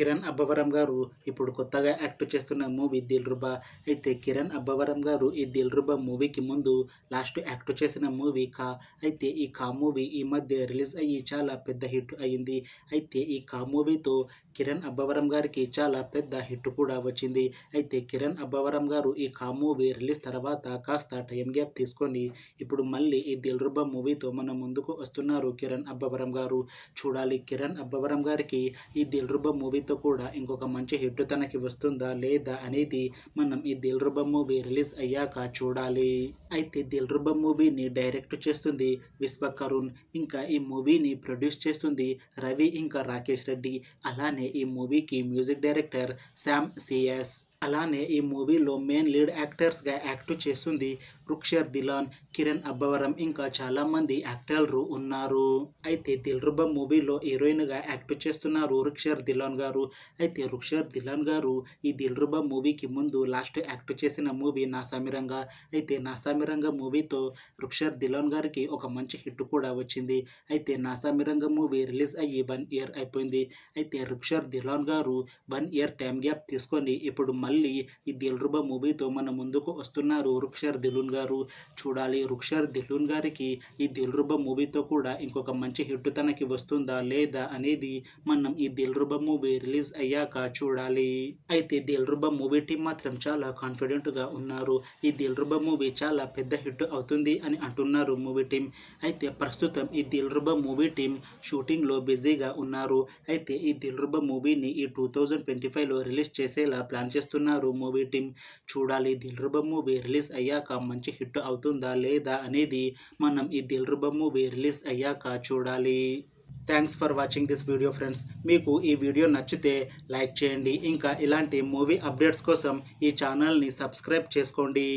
కిరణ్ అబ్బవరం గారు ఇప్పుడు కొత్తగా యాక్ట్ చేస్తున్న మూవీ దిల్రుబా. అయితే కిరణ్ అబ్బవరం గారు ఈ దిల్రుబా మూవీకి ముందు లాస్ట్ యాక్ట్ చేసిన మూవీ కా. అయితే ఈ కా మూవీ ఈ మధ్య రిలీజ్ అయ్యి చాలా పెద్ద హిట్ అయింది. అయితే ఈ కా మూవీతో కిరణ్ అబ్బవరం గారికి చాలా పెద్ద హిట్ కూడా వచ్చింది. అయితే కిరణ్ అబ్బవరం గారు ఈ కా మూవీ రిలీజ్ తర్వాత కాస్త టైం గ్యాప్ తీసుకొని ఇప్పుడు మళ్ళీ ఈ దిల్రుబా మూవీతో మన ముందుకు వస్తున్నారు కిరణ్ అబ్బవరం గారు. చూడాలి కిరణ్ అబ్బవరం గారికి ఈ దిల్రుబా మూవీతో కూడా ఇంకొక మంచి హిట్ తనకి వస్తుందా లేదా అనేది మనం ఈ దిల్రుబా మూవీ రిలీజ్ అయ్యాక చూడాలి. అయితే దిల్రుబా మూవీని డైరెక్ట్ చేస్తుంది విశ్వకరుణ్, ఇంకా ఈ మూవీని ప్రొడ్యూస్ చేస్తుంది రవి ఇంకా రాకేష్ రెడ్డి. అలానే ఈ మూవీకి మ్యూజిక్ డైరెక్టర్ శామ్ సిఎస్. అలానే ఈ మూవీలో మెయిన్ లీడ్ యాక్టర్స్గా యాక్ట్ చేస్తుంది రుక్షర్ దిలాన్, కిరణ్ అబ్బవరం ఇంకా చాలామంది యాక్టర్లు ఉన్నారు. అయితే దిల్రుబా మూవీలో హీరోయిన్గా యాక్ట్ చేస్తున్నారు రుక్షర్ దిలాన్ గారు. అయితే రుక్షర్ దిలాన్ గారు ఈ దిల్రుబా మూవీకి ముందు లాస్ట్ యాక్ట్ చేసిన మూవీ నాసామిరంగా. అయితే నాసామిరంగా మూవీతో రుక్షర్ దిలాన్ గారికి ఒక మంచి హిట్ కూడా వచ్చింది. అయితే నాసామిరంగా మూవీ రిలీజ్ అయ్యి 1 ఇయర్ అయిపోయింది. అయితే రుక్షర్ దిలాన్ గారు 1 ఇయర్ టైం గ్యాప్ తీసుకొని ఇప్పుడు మళ్ళీ ఈ దిల్రుబా మూవీతో మన ముందుకు వస్తున్నారు రుక్షర్ దిలూన్ గారు. చూడాలి రుక్షర్ దిలూన్ గారికి ఈ దిల్రుబా మూవీతో కూడా ఇంకొక మంచి హిట్ తనకి వస్తుందా లేదా అనేది మనం ఈ దిల్రుబా మూవీ రిలీజ్ అయ్యాక చూడాలి. అయితే దిల్రుబా మూవీ టీం మాత్రం చాలా కాన్ఫిడెంట్గా ఉన్నారు. ఈ దిల్రుబా మూవీ చాలా పెద్ద హిట్ అవుతుంది అని అంటున్నారు మూవీ టీం. అయితే ప్రస్తుతం ఈ దిల్రుబా మూవీ టీం షూటింగ్లో బిజీగా ఉన్నారు. అయితే ఈ దిల్రుబా మూవీని ఈ 2025లో రిలీజ్ చేసేలా ప్లాన్ చేస్తున్నారు మూవీ టీం. చూడాలి దిల్రుబా మూవీ రిలీజ్ అయ్యాక మంచి హిట్ అవుతుందా లేదా అనేది మనం ఈ దిల్రుబా మూవీ రిలీజ్ అయ్యాక చూడాలి. Thanks for watching this video friends. మీకు ఈ వీడియో నచ్చితే లైక్ చేయండి. ఇంకా ఇలాంటి మూవీ అప్డేట్స్ కోసం ఈ ఛానల్ని సబ్స్క్రైబ్ చేసుకోండి.